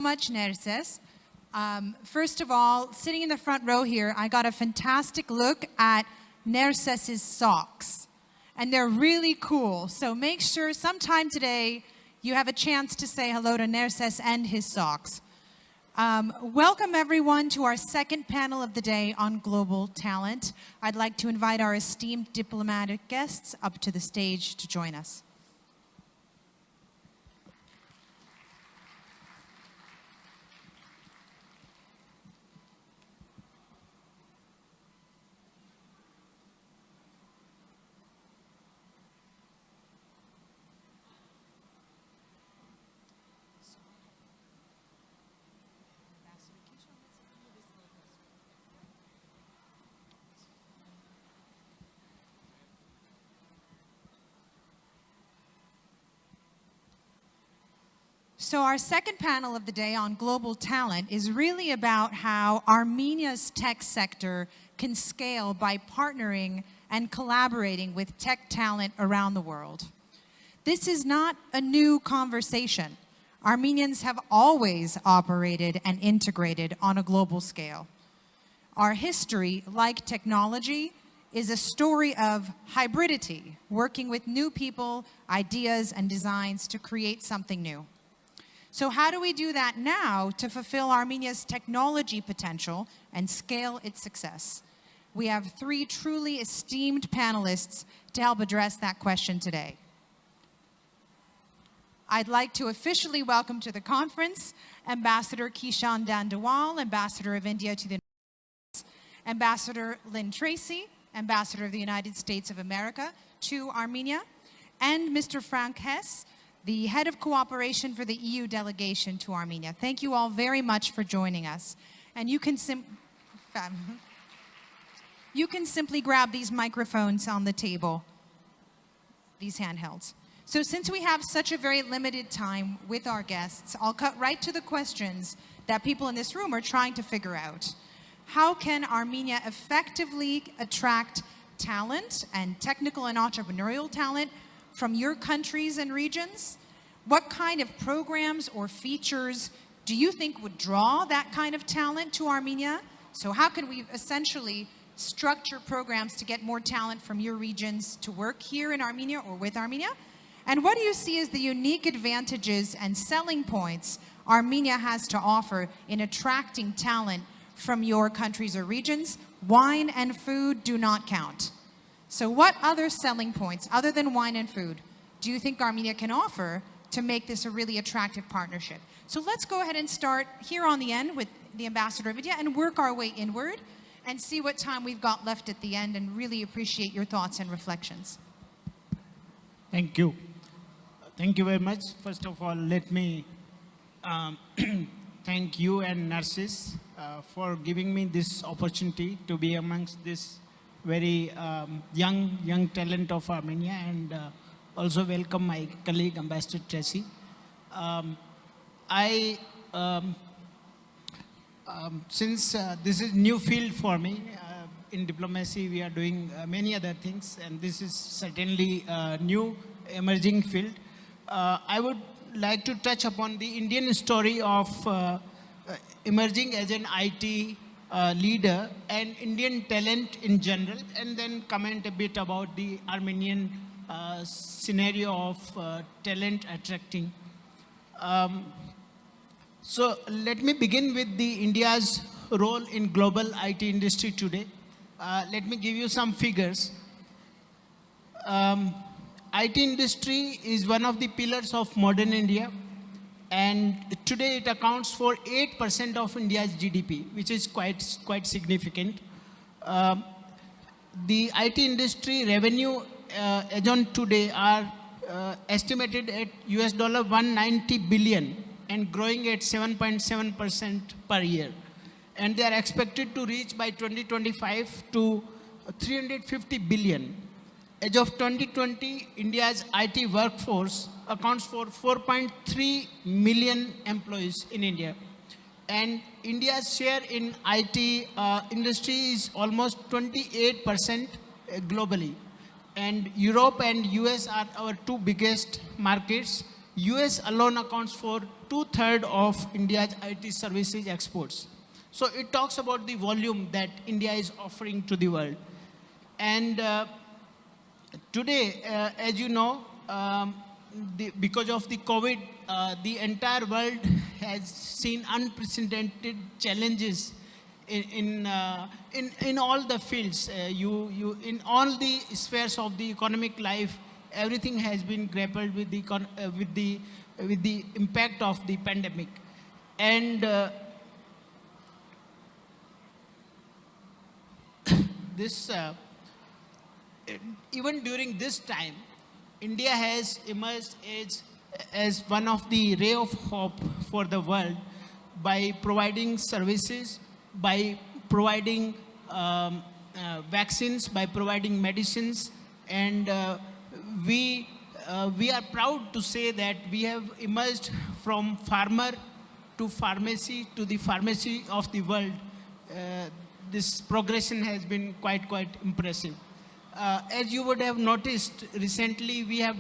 Much, Nerses. First of all, sitting in the front row here, I got a fantastic look at Nerses's socks. And they're really cool. So make sure sometime today you have a chance to say hello to Nerses and his socks. Welcome everyone to our second panel of the day on global talent. I'd like to invite our esteemed diplomatic guests up to the stage to join us. So our second panel of the day on global talent is really about how Armenia's tech sector can scale by partnering and collaborating with tech talent around the world. This is not a new conversation. Armenians have always operated and integrated on a global scale. Our history, like technology, is a story of hybridity, working with new people, ideas, and designs to create something new. So how do we do that now to fulfill Armenia's technology potential and scale its success? We have three truly esteemed panelists to help address that question today. I'd like to officially welcome to the conference Ambassador KD Dewal, Ambassador of India to the United States, Ambassador Lynn Tracy, Ambassador of the United States of America to Armenia, and Mr. Frank Hess, the Head of Cooperation for the EU delegation to Armenia. Thank you all very much for joining us. And you can simply grab these microphones on the table, these handhelds. So since we have such a very limited time with our guests, I'll cut right to the questions that people in this room are trying to figure out. How can Armenia effectively attract talent and technical and entrepreneurial talent from your countries and regions? What kind of programs or features do you think would draw that kind of talent to Armenia? So how can we essentially structure programs to get more talent from your regions to work here in Armenia or with Armenia? And what do you see as the unique advantages and selling points Armenia has to offer in attracting talent from your countries or regions? Wine and food do not count. So what other selling points, other than wine and food, do you think Armenia can offer to make this a really attractive partnership? So let's go ahead and start here on the end with the Ambassador of India and work our way inward and see what time we've got left at the end, and really appreciate your thoughts and reflections. Thank you. Thank you very much. First of all, let me thank you and Narcis for giving me this opportunity to be amongst this very young talent of Armenia, and also welcome my colleague Ambassador Tracy. Since this is new field for me, in diplomacy we are doing many other things, and this is certainly a new emerging field. I would like to touch upon the Indian story of emerging as an IT leader and Indian talent in general, and then comment a bit about the Armenian scenario of talent attracting. So let me begin with the India's role in global IT industry today. Let me give you some figures. IT industry is one of the pillars of modern India, and today it accounts for 8% of India's GDP, which is quite significant. The IT industry revenue as on today are estimated at US $190 billion and growing at 7.7% per year. And they are expected to reach by 2025 to 350 billion. As of 2020, India's IT workforce accounts for 4.3 million employees in India. And India's share in IT industry is almost 28% globally. And Europe and US are our two biggest markets, US alone accounts for 2/3 of India's IT services exports. So it talks about the volume that India is offering to the world. And today, as you know, because of the COVID, the entire world has seen unprecedented challenges in all the fields. In all the spheres of the economic life, everything has been grappled with the impact of the pandemic. And this even during this time, India has emerged as one of the ray of hope for the world by providing services, by providing vaccines, by providing medicines, and we are proud to say that we have emerged from farmer to pharmacy to the pharmacy of the world. This progression has been quite impressive. As you would have noticed, recently we have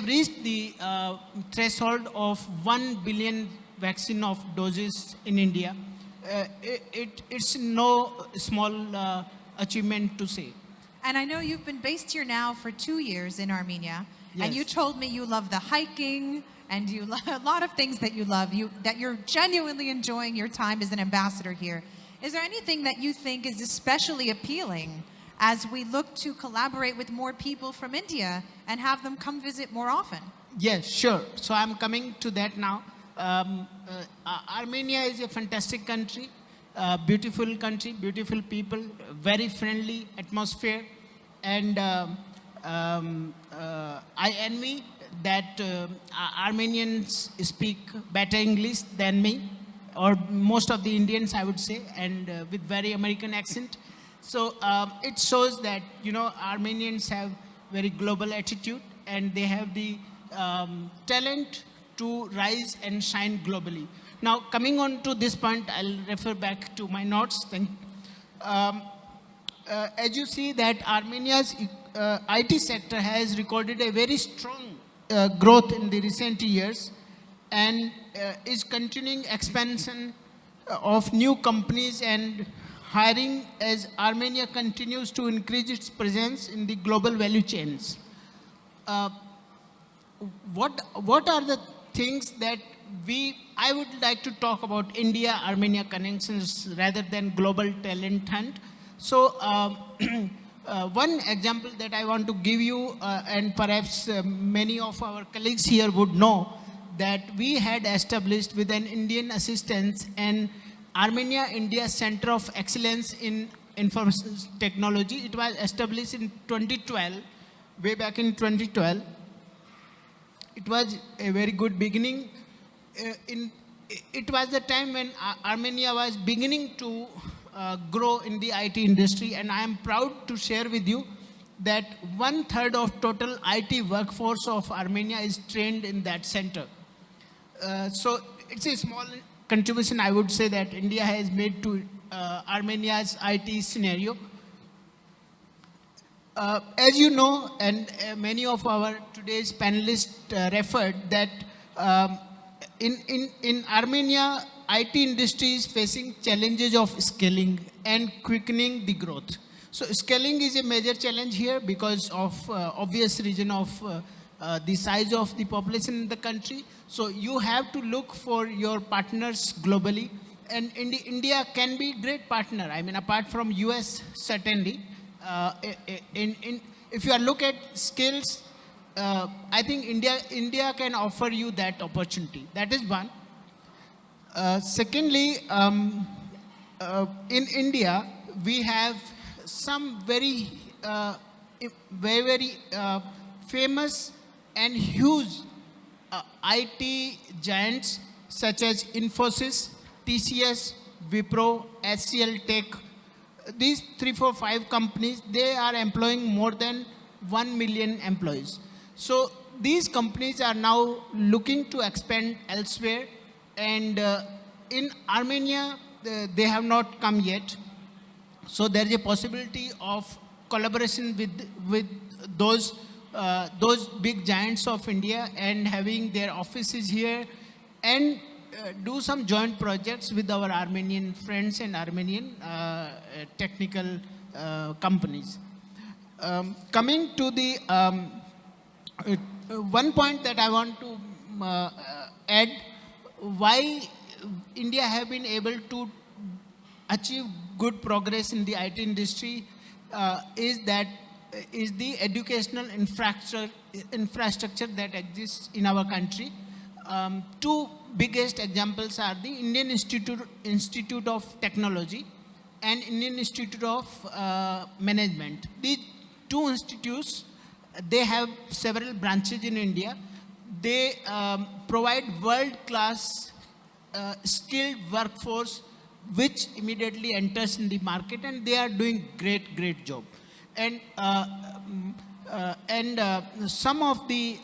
reached the threshold of 1 billion vaccine of doses in India. It's no small achievement to say. And I know you've been based here now for 2 years in Armenia. Yes. And you told me you love the hiking and you love a lot of things that you love, that you're genuinely enjoying your time as an ambassador here. Is there anything that you think is especially appealing as we look to collaborate with more people from India and have them come visit more often? Yes, sure. So I'm coming to that now. Armenia is a fantastic country, beautiful people, very friendly atmosphere, and I envy that Armenians speak better English than me, or most of the Indians, I would say, and with very American accent. So it shows that, Armenians have very global attitude, and they have the talent to rise and shine globally. Now, coming on to this point, I'll refer back to my notes. As you see that Armenia's IT sector has recorded a very strong growth in the recent years, and is continuing expansion of new companies and hiring as Armenia continues to increase its presence in the global value chains. What are the things that I would like to talk about India-Armenia connections rather than global talent hunt. So one example that I want to give you, and perhaps many of our colleagues here would know, that we had established with an Indian assistance an Armenia-India Center of Excellence in Information Technology. It was established in 2012, way back in 2012. It was a very good beginning. It was the time when Armenia was beginning to grow in the IT industry, and I am proud to share with you that 1/3 of total IT workforce of Armenia is trained in that center. So it's a small contribution, I would say, that India has made to Armenia's IT scenario. As you know, and many of our today's panelists referred that in Armenia, IT industry is facing challenges of scaling and quickening the growth. So scaling is a major challenge here because of obvious reason of the size of the population in the country. So you have to look for your partners globally, and India can be a great partner. I mean, apart from US, certainly. If you look at skills, I think India can offer you that opportunity. That is one. Secondly, in India, we have some very famous and huge IT giants such as Infosys, TCS, Wipro, HCL Tech. These 3, 4, 5 companies, they are employing more than 1 million employees. So these companies are now looking to expand elsewhere, and in Armenia, they have not come yet. So there is a possibility of collaboration with those those big giants of India and having their offices here, and do some joint projects with our Armenian friends and Armenian technical companies. Coming to the one point that I want to add, why India have been able to achieve good progress in the IT industry is the educational infrastructure that exists in our country. Two biggest examples are the Indian Institute of Technology and Indian Institute of Management. These two institutes, they have several branches in India. They provide world-class skilled workforce which immediately enters in the market, and they are doing great job. And some of the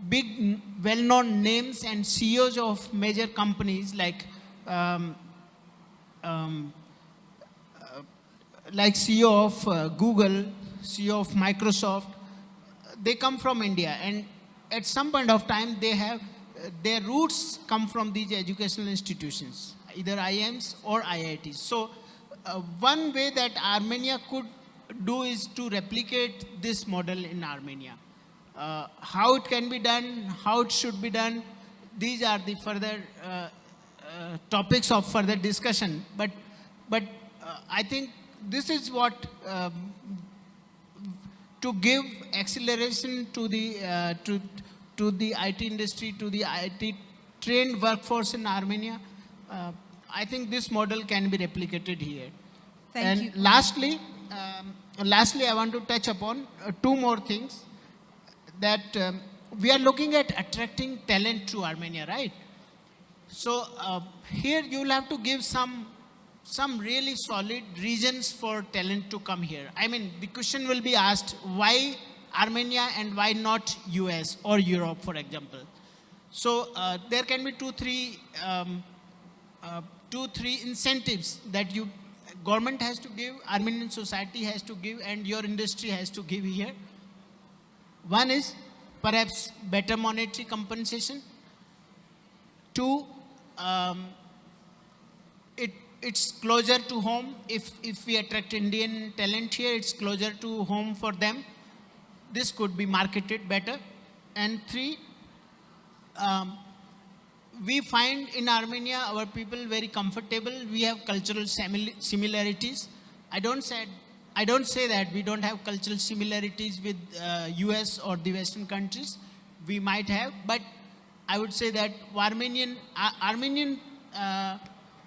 big well-known names and CEOs of major companies like CEO of Google, CEO of Microsoft, they come from India, and at some point of time they have their roots come from these educational institutions, either IIMs or IITs. So one way that Armenia could do is to replicate this model in Armenia. How it can be done, how it should be done, these are the further topics of further discussion. But I think this is what to give acceleration to the IT industry, to the IT trained workforce in Armenia. I think this model can be replicated here. Thank you. Lastly, I want to touch upon two more things. That we are looking at attracting talent to Armenia, right? So here you will have to give some really solid reasons for talent to come here. I mean, the question will be asked, why Armenia and why not US or Europe, for example? So there can be two, three incentives that government has to give, Armenian society has to give, and your industry has to give here. One is perhaps better monetary compensation. Two, it's closer to home. If we attract Indian talent here, it's closer to home for them. This could be marketed better. And three, we find in Armenia our people very comfortable. We have cultural similarities. I don't say that we don't have cultural similarities with US or the Western countries. We might have, but I would say that Armenian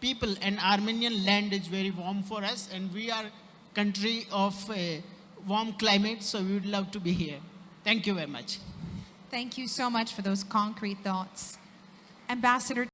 people and Armenian land is very warm for us, and we are country of a warm climate, so we would love to be here. Thank you very much. Thank you so much for those concrete thoughts. Ambassador